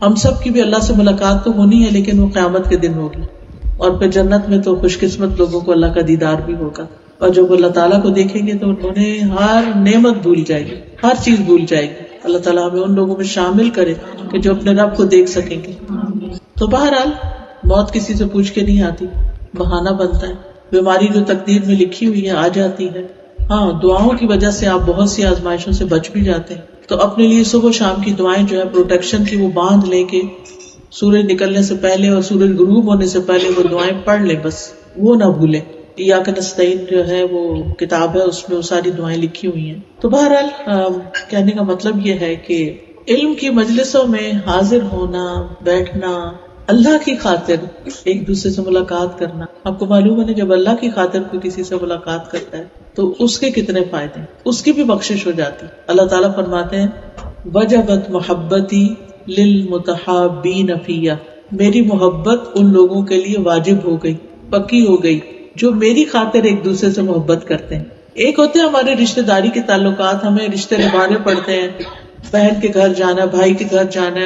ہم سب کی بھی اللہ سے ملاقات تو ہونی ہے، لیکن وہ قیامت کے دن ہوگی، اور پھر جنت میں تو خوش قسمت لوگوں کو اللہ کا دیدار بھی ہوگا، اور جب وہ اللہ تعالیٰ کو دیکھیں گے تو انہیں ہر نعمت بھول جائے گی، ہر چیز بھول جائے گی۔ اللہ تعالیٰ ہمیں ان لوگوں میں شامل کرے کہ جو اپنے رب کو دیکھ سکیں گے۔ تو بہرحال موت کسی سے پوچھ کے نہیں آتی، بہانہ بنتا ہے، بیماری جو تقدیر میں لکھی ہوئی ہے آ جاتی ہے۔ ہاں دعاؤں کی وجہ سے آپ بہت سی آزمائشوں سے بچ بھی جاتے ہیں، تو اپنے لیے صبح و شام کی دعائیں جو ہے پروٹیکشن کی وہ باندھ لے کے سورج نکلنے سے پہلے اور سورج غروب ہونے سے پہلے وہ دعائیں پڑھ لیں، بس وہ نہ بھولیں۔ ایاک نستعین جو ہے وہ کتاب ہے، اس میں وہ ساری دعائیں لکھی ہوئی ہیں۔ تو بہرحال کہنے کا مطلب یہ ہے کہ علم کی مجلسوں میں حاضر ہونا، بیٹھنا، اللہ کی خاطر ایک دوسرے سے ملاقات کرنا، آپ کو معلوم ہے نا جب اللہ کی خاطر کوئی کسی سے ملاقات کرتا ہے تو اس کے کتنے فائدے، اس کی بھی بخشش ہو جاتی۔ اللہ تعالیٰ فرماتے ہیں وجبت محبتی للمتحابین فیہ، میری محبت ان لوگوں کے لیے واجب ہو گئی، پکی ہو گئی جو میری خاطر ایک دوسرے سے محبت کرتے ہیں۔ ایک ہوتے ہیں ہمارے رشتہ داری کے تعلقات، ہمیں رشتے نبھانے پڑتے ہیں، بہن کے گھر جانا، بھائی کے گھر جانا،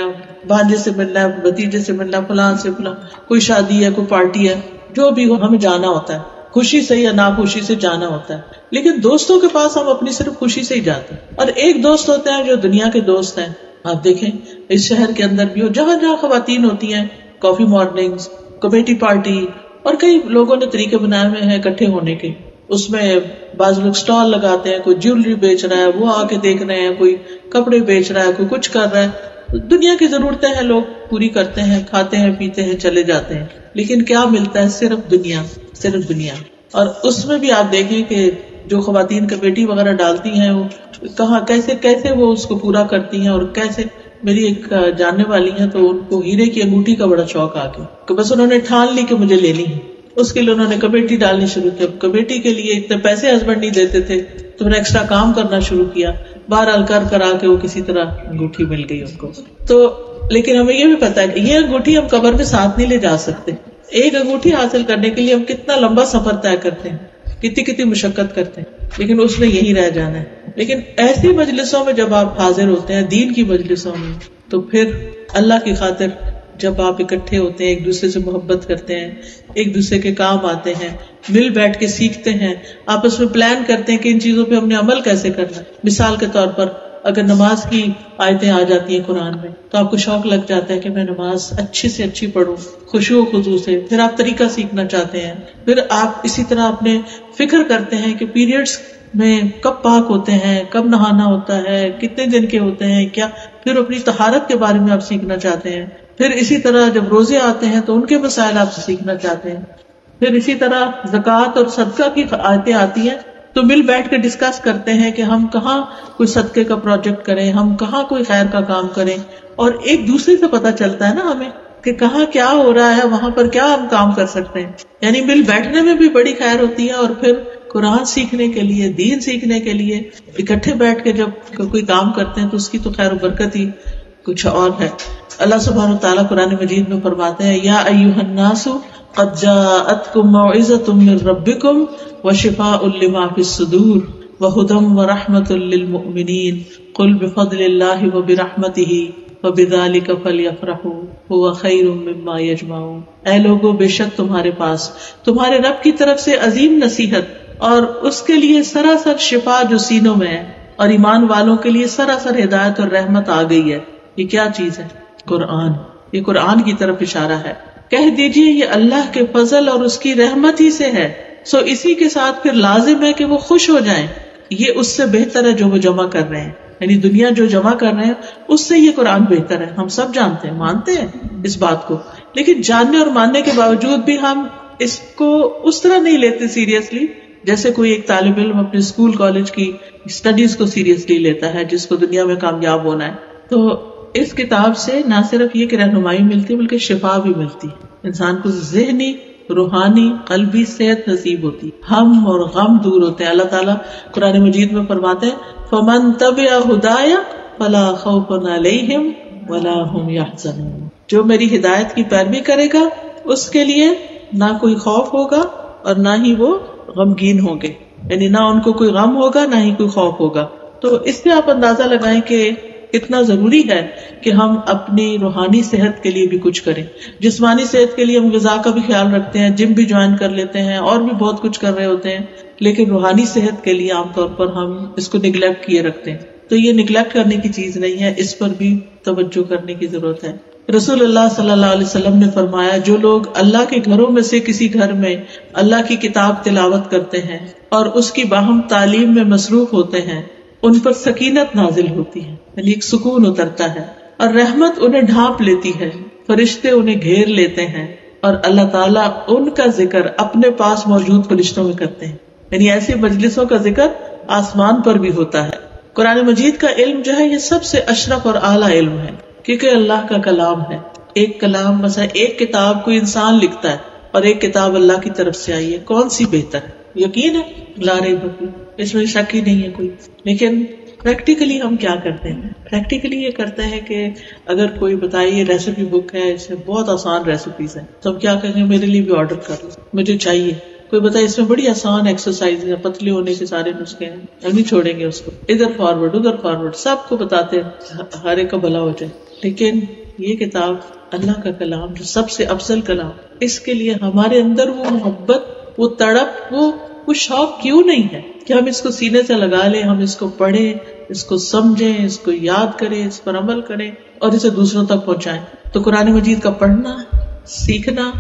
بھانجے سے ملنا ہے، بھتیجے سے ملنا، فلاں سے فلاں، کوئی شادی ہے، کوئی پارٹی ہے، جو بھی ہو ہمیں جانا ہوتا ہے، خوشی سے یا ناخوشی سے جانا ہوتا ہے۔ لیکن دوستوں کے پاس ہم اپنی صرف خوشی سے ہی جاتے ہیں، اور ایک دوست ہوتے ہیں جو دنیا کے دوست ہیں۔ آپ دیکھیں اس شہر کے اندر بھی ہو، جہاں جہاں خواتین ہوتی ہیں، کافی مارننگز، کمیٹی پارٹی، اور کئی لوگوں نے طریقے بنائے ہوئے ہیں اکٹھے ہونے کے، اس میں بعض لوگ سٹال لگاتے ہیں، کوئی جیولری بیچ رہا ہے، وہ آ کے دیکھ رہے ہیں، کوئی کپڑے بیچ رہا ہے، کوئی کچھ کر رہا ہے، دنیا کی ضرورتیں ہیں لوگ پوری کرتے ہیں، کھاتے ہیں، پیتے ہیں، چلے جاتے ہیں، لیکن کیا ملتا ہے؟ صرف دنیا، صرف دنیا۔ اور اس میں بھی آپ دیکھیں کہ جو خواتین کمیٹی وغیرہ ڈالتی ہیں وہ کہاں کیسے وہ اس کو پورا کرتی ہیں، اور کیسے۔ میری ایک جاننے والی ہیں تو ان کو ہیرے کی انگوٹھی کا بڑا شوق آ گیا کہ بس انہوں نے ٹھان لی کہ مجھے لینی ہے، اس کے لیے انہوں نے کمیٹی ڈالنی شروع کی۔ اب کمیٹی کے لیے اتنے پیسے ہسبینڈ نہیں دیتے تھے تو انہوں نے ایکسٹرا کام کرنا شروع کیا، بہرحال کر کے وہ کسی طرح انگوٹھی مل گئی ان کو۔ تو لیکن ہمیں یہ بھی پتا ہے کہ یہ انگوٹھی ہم قبر میں ساتھ نہیں لے جا سکتے، ایک انگوٹھی حاصل کرنے کے لیے ہم کتنا لمبا سفر طے کرتے ہیں، کتنی مشقت کرتے ہیں، لیکن اس نے یہی رہ جانا ہے۔ لیکن ایسی مجلسوں میں جب آپ حاضر ہوتے ہیں، دین کی مجلسوں میں، تو پھر اللہ کی خاطر جب آپ اکٹھے ہوتے ہیں، ایک دوسرے سے محبت کرتے ہیں، ایک دوسرے کے کام آتے ہیں، مل بیٹھ کے سیکھتے ہیں، آپس میں پلان کرتے ہیں کہ ان چیزوں پہ ہم نے عمل کیسے کرنا ہے۔ مثال کے طور پر اگر نماز کی آیتیں آ جاتی ہیں قرآن میں تو آپ کو شوق لگ جاتا ہے کہ میں نماز اچھی سے اچھی پڑھوں، خشوع و خضوع سے، پھر آپ طریقہ سیکھنا چاہتے ہیں، پھر آپ اسی طرح اپنے فکر کرتے ہیں کہ پیریڈز میں کب پاک ہوتے ہیں, کب نہانا ہوتا ہے, کتنے دن کے ہوتے ہیں کیا, پھر اپنی طہارت کے بارے میں آپ سیکھنا چاہتے ہیں, پھر اسی طرح جب روزے آتے ہیں تو ان کے مسائل آپ سے سیکھنا چاہتے ہیں, پھر اسی طرح زکوٰۃ اور صدقہ کی آیتیں آتی ہیں تو مل بیٹھ کے ڈسکس کرتے ہیں کہ ہم کہاں کوئی صدقے کا پروجیکٹ کریں, ہم کہاں کوئی خیر کا کام کریں, اور ایک دوسرے سے پتہ چلتا ہے نا ہمیں کہ کہاں کیا ہو رہا ہے, وہاں پر کیا ہم کام کر سکتے ہیں. یعنی مل بیٹھنے میں بھی بڑی خیر ہوتی ہے, اور پھر قرآن سیکھنے کے لیے, دین سیکھنے کے لیے اکٹھے بیٹھ کے جب کوئی کام کرتے ہیں تو اس کی تو خیر و برکت ہی کچھ اور ہے. اللہ سبحانہ وتعالیٰ قرآن مجید میں فرماتے ہیں یا ایھا الناس قد جاءتکم موعظۃ من ربکم وشفاء لما فی الصدور وہدی ورحمۃ للمؤمنین قل بفضل اللہ وبرحمتہ وبذلک فلیفرحوا ھو خیر مما یجمعون. اے لوگو, بے شک تمہارے پاس تمہارے رب کی طرف سے عظیم نصیحت اور اس کے لیے سراسر شفا جو سینوں میں ہے, اور ایمان والوں کے لیے سراسر ہدایت اور رحمت آ گئی ہے. یہ کیا چیز ہے؟ قرآن. یہ قرآن کی طرف اشارہ ہے. کہہ دیجئے یہ اللہ کے فضل اور اس کی رحمت ہی سے ہے, سو اسی کے ساتھ پھر لازم ہے کہ وہ خوش ہو جائیں. یہ اس سے بہتر ہے جو وہ جمع کر رہے ہیں, یعنی دنیا جو جمع کر رہے ہیں اس سے یہ قرآن بہتر ہے. ہم سب جانتے ہیں, مانتے ہیں اس بات کو, لیکن جاننے اور ماننے کے باوجود بھی ہم اس کو اس طرح نہیں لیتے سیریسلی جیسے کوئی ایک طالب علم اپنے اسکول کالج کی اسٹڈیز کو سیریسلی لیتا ہے, جس کو دنیا میں کامیاب ہونا ہے. تو اس کتاب سے نہ صرف یہ کہ رہنمائی ملتی بلکہ شفا بھی ملتی ہے. انسان کو ذہنی, روحانی, قلبی صحت نصیب ہوتی, ہم اور غم دور ہوتے ہیں. اللہ تعالیٰ قرآن مجید میں فرماتے ہیں فَمَن تَبِعَ هُدَايَ فَلَا خَوْفٌ عَلَيْهِمْ وَلَا هُمْ يَحْزَنُونَ. جو میری ہدایت کی پیروی کرے گا اس کے لیے نہ کوئی خوف ہوگا اور نہ ہی وہ غمگین ہوں گے, یعنی نہ ان کو کوئی غم ہوگا نہ ہی کوئی خوف ہوگا. تو اس سے آپ اندازہ لگائیں کہ اتنا ضروری ہے کہ ہم اپنی روحانی صحت کے لیے بھی کچھ کریں. جسمانی صحت کے لیے ہم غذا کا بھی خیال رکھتے ہیں, جم بھی جوائن کر لیتے ہیں, اور بھی بہت کچھ کر رہے ہوتے ہیں, لیکن روحانی صحت کے لیے عام طور پر ہم اس کو نگلیکٹ کیے رکھتے ہیں. تو یہ نگلیکٹ کرنے کی چیز نہیں ہے, اس پر بھی توجہ کرنے کی ضرورت ہے. رسول اللہ صلی اللہ علیہ وسلم نے فرمایا جو لوگ اللہ کے گھروں میں سے کسی گھر میں اللہ کی کتاب تلاوت کرتے ہیں اور اس کی باہم تعلیم میں مصروف ہوتے ہیں, ان پر سکینت نازل ہوتی ہے, یعنی ایک سکون اترتا ہے, اور رحمت انہیں ڈھانپ لیتی ہے, فرشتے انہیں گھیر لیتے ہیں, اور اللہ تعالیٰ ان کا ذکر اپنے پاس موجود فرشتوں میں کرتے ہیں. یعنی ایسی مجلسوں کا ذکر آسمان پر بھی ہوتا ہے. قرآن مجید کا علم جو ہے یہ سب سے اشرف اور اعلیٰ علم ہے, کیونکہ اللہ کا کلام ہے. ایک کلام, مثلا ایک کتاب کوئی انسان لکھتا ہے اور ایک کتاب اللہ کی طرف سے آئی ہے, کون سی بہتر ہے؟ یقین ہے لا ریب فیہ, اس میں شک ہی نہیں ہے کوئی. لیکن پریکٹیکلی ہم کیا کرتے ہیں؟ پریکٹیکلی یہ کرتے ہیں کہ اگر کوئی بتائے یہ ریسیپی بک ہے, اس میں بہت آسان ریسیپیز ہیں, تو ہم کیا کہیں گے میرے لیے بھی آرڈر کر لو, مجھے چاہیے. کوئی بتائے اس میں بڑی آسان ایکسرسائز ہے, پتلی ہونے کے سارے نسخے ہیں, ہم نہیں چھوڑیں گے اس کو. ادھر فارورڈ ادھر فارورڈ, سب کو بتاتے ہیں ہر ایک کا بھلا ہو جائے. لیکن یہ کتاب اللہ کا کلام جو سب سے افضل کلام, اس کے لیے ہمارے اندر وہ محبت, وہ تڑپ, وہ شوق کیوں نہیں ہے کہ ہم اس کو سینے سے لگا لیں, ہم اس کو پڑھیں, اس کو سمجھیں, اس کو یاد کریں, اس پر عمل کریں اور اسے دوسروں تک پہنچائیں. تو قرآن مجید کا پڑھنا, سیکھنا,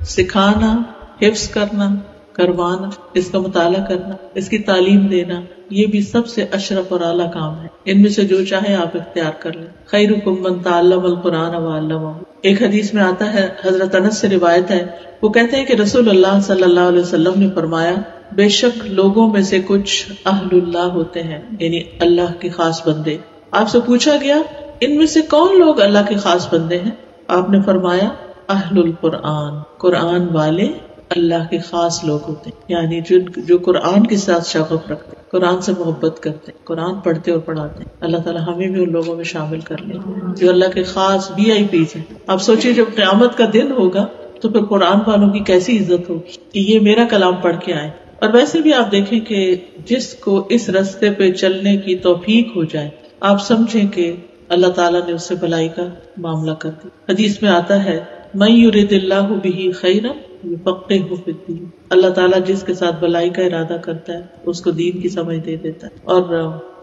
سکھانا, حفظ کرنا, کروانا, اس کا مطالعہ کرنا, اس کی تعلیم دینا, یہ بھی سب سے اشرف اور اعلیٰ کام ہے. ان میں سے جو چاہے آپ اختیار کر لیں. خیرکم من تعلم القرآن وعلمہ. ایک حدیث میں آتا ہے, حضرت انس سے روایت ہے, وہ کہتے ہیں کہ رسول اللہ صلی اللہ علیہ وسلم نے فرمایا بے شک لوگوں میں سے کچھ اہل اللہ ہوتے ہیں, یعنی اللہ کے خاص بندے. آپ سے پوچھا گیا ان میں سے کون لوگ اللہ کے خاص بندے ہیں؟ آپ نے فرمایا اہل القرآن, قرآن والے اللہ کے خاص لوگ ہوتے ہیں, یعنی جو قرآن کے ساتھ شغف رکھتے ہیں, قرآن سے محبت کرتے ہیں, قرآن پڑھتے اور پڑھاتے ہیں. اللہ تعالیٰ ہمیں بھی ان لوگوں میں شامل کر لیں جو اللہ کے خاص VIP ہیں. آپ سوچیے جب قیامت کا دن ہوگا تو پھر قرآن والوں کی کیسی عزت ہوگی کہ یہ میرا کلام پڑھ کے آئے. اور ویسے بھی آپ دیکھیں کہ جس کو اس راستے پہ چلنے کی توفیق ہو جائے, آپ سمجھیں کہ اللہ تعالیٰ نے اس سے بھلائی کا معاملہ کر دیا. حدیث میں آتا ہے من یرد اللہ بہ خیرا یفقہہ فی الدین. اللہ تعالیٰ جس کے ساتھ بھلائی کا ارادہ کرتا ہے اس کو دین کی سمجھ دے دیتا ہے. اور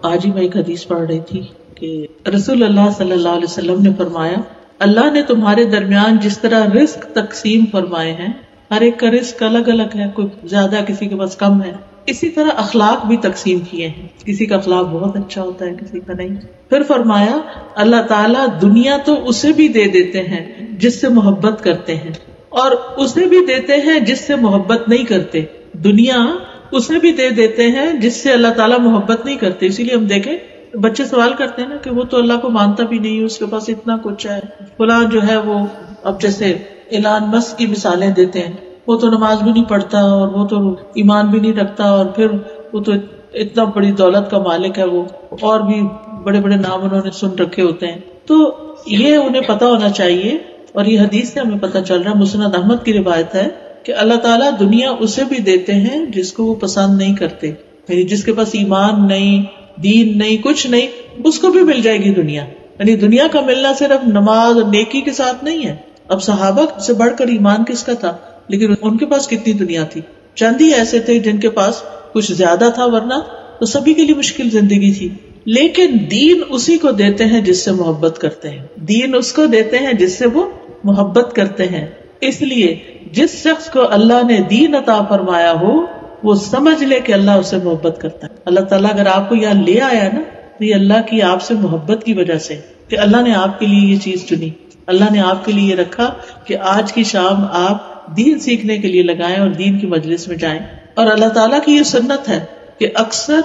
آج ہی میں ایک حدیث پڑھ رہی تھی کہ رسول اللہ صلی اللہ علیہ وسلم نے فرمایا اللہ نے تمہارے درمیان جس طرح رزق تقسیم فرمائے ہیں, ہر ایک کا رزق الگ الگ ہے, کوئی زیادہ کسی کے پاس کم ہے, اسی طرح اخلاق بھی تقسیم کیے ہیں، کسی کا اخلاق بہت اچھا ہوتا ہے، کسی کا نہیں. پھر فرمایا اللہ تعالیٰ دنیا تو اسے بھی دے دیتے ہیں جس سے محبت کرتے ہیں، اور اسے بھی دیتے ہیں جس سے محبت نہیں کرتے. دنیا اسے بھی دے دیتے ہیں جس سے اللہ تعالیٰ محبت نہیں کرتے. اسی لیے ہم دیکھیں بچے سوال کرتے ہیں نا کہ وہ تو اللہ کو مانتا بھی نہیں، اس کے پاس اتنا کچھ ہے، فلاں جو ہے وہ، اب جیسے ایلان مسک کی مثالیں دیتے ہیں، وہ تو نماز بھی نہیں پڑھتا اور وہ تو ایمان بھی نہیں رکھتا، اور پھر وہ تو اتنا بڑی دولت کا مالک ہے، وہ اور بھی بڑے بڑے نام انہوں نے سن رکھے ہوتے ہیں. تو یہ انہیں پتا ہونا چاہیے، اور یہ حدیث سے ہمیں پتا چل رہا ہے، مسند احمد کی روایت ہے کہ اللہ تعالیٰ دنیا اسے بھی دیتے ہیں جس کو وہ پسند نہیں کرتے. یعنی جس کے پاس ایمان نہیں، دین نہیں، کچھ نہیں، اس کو بھی مل جائے گی دنیا. یعنی دنیا کا ملنا صرف نماز اور نیکی کے ساتھ نہیں ہے. اب صحابہ سے بڑھ کر ایمان کس کا تھا، لیکن ان کے پاس کتنی دنیا تھی. چند ہی ایسے تھے جن کے پاس کچھ زیادہ تھا، ورنہ تو سبھی کے لیے مشکل زندگی تھی. لیکن دین اسی کو دیتے ہیں جس سے محبت کرتے ہیں، دین اس کو دیتے ہیں جس سے وہ محبت کرتے ہیں. اس لیے جس شخص کو اللہ نے دین عطا فرمایا ہو وہ سمجھ لے کہ اللہ اسے محبت کرتا ہے. اللہ تعالیٰ اگر آپ کو یہاں لے آیا نا تو یہ اللہ کی آپ سے محبت کی وجہ سے، کہ اللہ نے آپ کے لیے یہ چیز چنی، اللہ نے آپ کے لیے یہ رکھا کہ آج کی شام آپ دین سیکھنے کے لیے لگائیں اور دین کی مجلس میں جائیں. اور اللہ تعالیٰ کی یہ سنت ہے کہ اکثر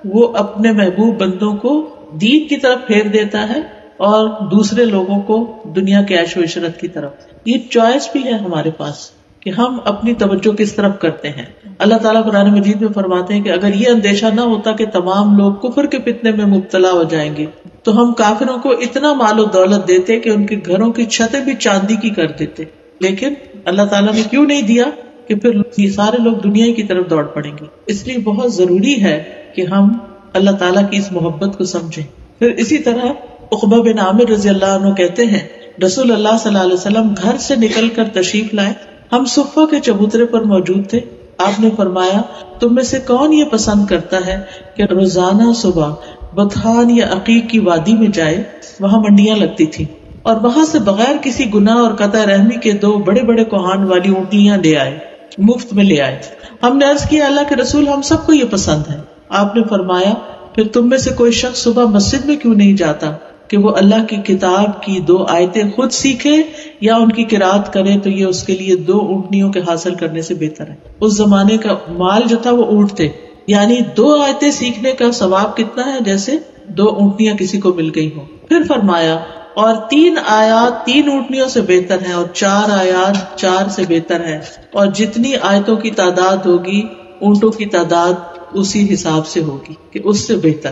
وہ اپنے محبوب بندوں کو دین کی طرف پھیر دیتا ہے اور دوسرے لوگوں کو دنیا کے عیش و عشرت کی طرف. یہ چوائس بھی ہے ہمارے پاس کہ ہم اپنی توجہ کس طرف کرتے ہیں. اللہ تعالیٰ قرآن مجید میں فرماتے ہیں کہ اگر یہ اندیشہ نہ ہوتا کہ تمام لوگ کفر کے فتنے میں مبتلا ہو جائیں گے تو ہم کافروں کو اتنا مال و دولت دیتے کہ ان کے گھروں کی چھتیں بھی چاندی کی کر دیتے. لیکن اللہ تعالیٰ نے کیوں نہیں دیا کہ پھر یہ سارے لوگ دنیا کی طرف دوڑ پڑیں گے. اس لیے بہت ضروری ہے کہ ہم اللہ تعالیٰ کی اس محبت کو سمجھیں. پھر اسی طرح عقبہ بن عامر رضی اللہ عنہ کہتے ہیں رسول اللہ صلی اللہ علیہ وسلم گھر سے نکل کر تشریف لائے، ہم صفہ کے چبوترے پر موجود تھے. آپ نے فرمایا تم میں سے کون یہ پسند کرتا ہے کہ روزانہ صبح بطحان یا عقیق کی وادی میں جائے، وہاں منڈیاں لگتی تھی، اور وہاں سے بغیر کسی گناہ اور قطع رحمی کے 2 بڑے بڑے کوہان والی اونٹنیاں لے آئے، مفت میں لے آئے. ہم نے عرض کیا اللہ کے رسول ہم سب کو یہ پسند ہے. آپ نے فرمایا پھر تم میں سے کوئی شخص صبح مسجد میں کیوں نہیں جاتا کہ وہ اللہ کی کتاب کی 2 آیتیں خود سیکھے یا ان کی قرات کرے تو یہ اس کے لیے 2 اونٹنیوں کے حاصل کرنے سے بہتر ہے. اس زمانے کا مال جو تھا وہ اونٹ تھے، یعنی 2 آیتیں سیکھنے کا ثواب کتنا ہے جیسے 2 اونٹنیاں کسی کو مل گئی ہوں. پھر فرمایا اور 3 آیات 3 اونٹنیوں سے بہتر ہیں، اور 4 آیات 4 سے بہتر ہے، اور جتنی آیتوں کی تعداد ہوگی اونٹوں کی تعداد اسی حساب سے ہوگی کہ اس سے بہتر.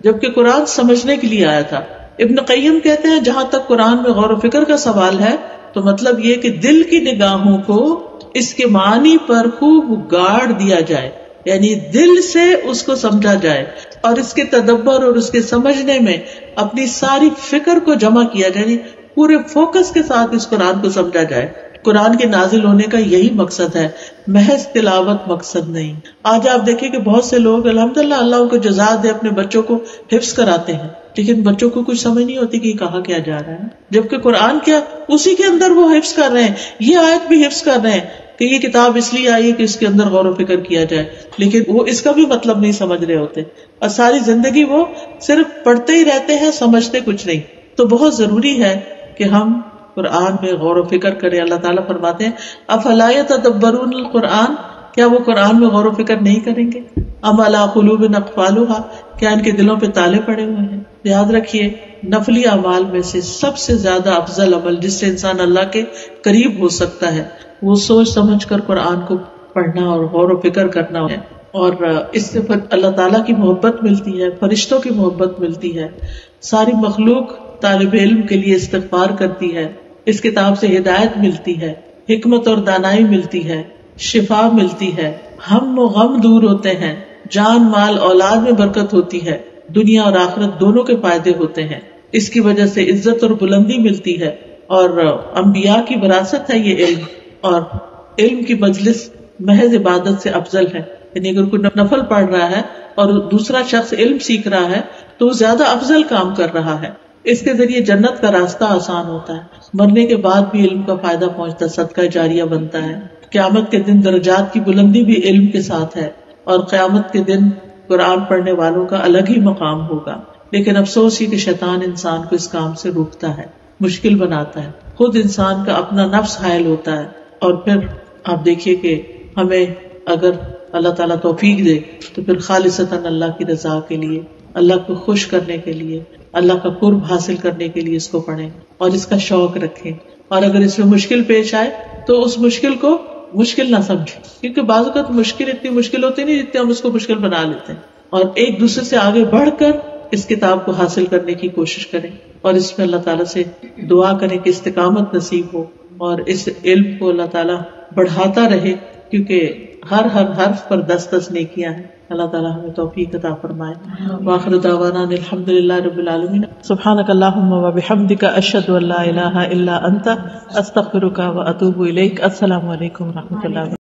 جبکہ قرآن سمجھنے کے لیے آیا تھا. ابن قیم کہتے ہیں جہاں تک قرآن میں غور و فکر کا سوال ہے تو مطلب یہ کہ دل کی نگاہوں کو اس کے معنی پر خوب گاڑ دیا جائے، یعنی دل سے اس کو سمجھا جائے اور اس کے تدبر اور اس کے سمجھنے میں اپنی ساری فکر کو جمع کیا جائے، یعنی پورے فوکس کے ساتھ اس قرآن کو سمجھا جائے. قرآن کے نازل ہونے کا یہی مقصد ہے، محض تلاوت مقصد نہیں. آج آپ دیکھیں کہ بہت سے لوگ الحمدللہ اللہ ان کو جزا دے اپنے بچوں کو حفظ کراتے ہیں، لیکن بچوں کو کچھ سمجھ نہیں ہوتی کہ کہا کیا جا رہا ہے، جبکہ قرآن کیا اسی کے اندر وہ حفظ کر رہے ہیں. یہ آیت بھی حفظ کر رہے ہیں کہ یہ کتاب اس لیے آئی ہے کہ اس کے اندر غور و فکر کیا جائے، لیکن وہ اس کا بھی مطلب نہیں سمجھ رہے ہوتے اور ساری زندگی وہ صرف پڑھتے ہی رہتے ہیں، سمجھتے کچھ نہیں. تو بہت ضروری ہے کہ ہم قرآن میں غور و فکر کریں. اللہ تعالیٰ فرماتے ہیں افلا یتدبرون القرآن، کیا وہ قرآن میں غور و فکر نہیں کریں گے؟ ام علی قلوب اقفالها، کیا ان کے دلوں پہ تالے پڑے ہوئے ہیں؟ یاد رکھیے نفلی اعمال میں سے سب سے زیادہ افضل عمل جس سے انسان اللہ کے قریب ہو سکتا ہے وہ سوچ سمجھ کر قرآن کو پڑھنا اور غور و فکر کرنا ہے. اور اس سے اللہ تعالیٰ کی محبت ملتی ہے، فرشتوں کی محبت ملتی ہے، ساری مخلوق طالب علم کے لیے استغفار کرتی ہے، اس کتاب سے ہدایت ملتی ہے، حکمت اور دانائی ملتی ہے، شفا ملتی ہے، ہم و غم دور ہوتے ہیں، جان مال اولاد میں برکت ہوتی ہے، دنیا اور آخرت دونوں کے فائدے ہوتے ہیں. اس کی وجہ سے عزت اور بلندی ملتی ہے، اور انبیاء کی وراثت ہے یہ علم. اور علم کی مجلس محض عبادت سے افضل ہے، یعنی اگر کوئی نفل پڑھ رہا ہے اور دوسرا شخص علم سیکھ رہا ہے تو وہ زیادہ افضل کام کر رہا ہے. اس کے ذریعے جنت کا راستہ آسان ہوتا ہے، مرنے کے بعد بھی علم کا فائدہ پہنچتا ہے، صدقہ جاریہ بنتا ہے. قیامت کے دن درجات کی بلندی بھی علم کے ساتھ ہے. اور قیامت کے دن قرآن پڑھنے والوں کا الگ ہی مقام ہوگا. لیکن افسوس ہی کہ شیطان انسان کو اس کام سے روکتا ہے، مشکل بناتا ہے، خود انسان کا اپنا نفس حائل ہوتا ہے. اور پھر آپ دیکھیے کہ ہمیں اگر اللہ تعالیٰ توفیق دے تو پھر خالصتاً اللہ کی رضا کے لیے، اللہ کو خوش کرنے کے لیے، اللہ کا قرب حاصل کرنے کے لیے اس کو پڑھیں اور اس کا شوق رکھیں. اور اگر اس میں مشکل پیش آئے تو اس مشکل کو مشکل نہ سمجھیں، کیونکہ بعض اوقات مشکل اتنی مشکل ہوتی نہیں جتنے ہم اس کو مشکل بنا لیتے ہیں. اور ایک دوسرے سے آگے بڑھ کر اس کتاب کو حاصل کرنے کی کوشش کریں اور اس میں اللہ تعالیٰ سے دعا کریں کہ استقامت نصیب ہو اور اس علم کو اللہ تعالیٰ بڑھاتا رہے، کیونکہ ہر حرف پر 10 نیکیاں ہیں. اللہ تعالیٰ ہمیں توفیق عطا فرمائے. وآخر دعوانا الحمدللہ رب العالمین. سبحانک اللہم وبحمدک اشہد ان لا الہ الا انت استغفرک واتوب الیک. السلام علیکم ورحمۃ اللہ.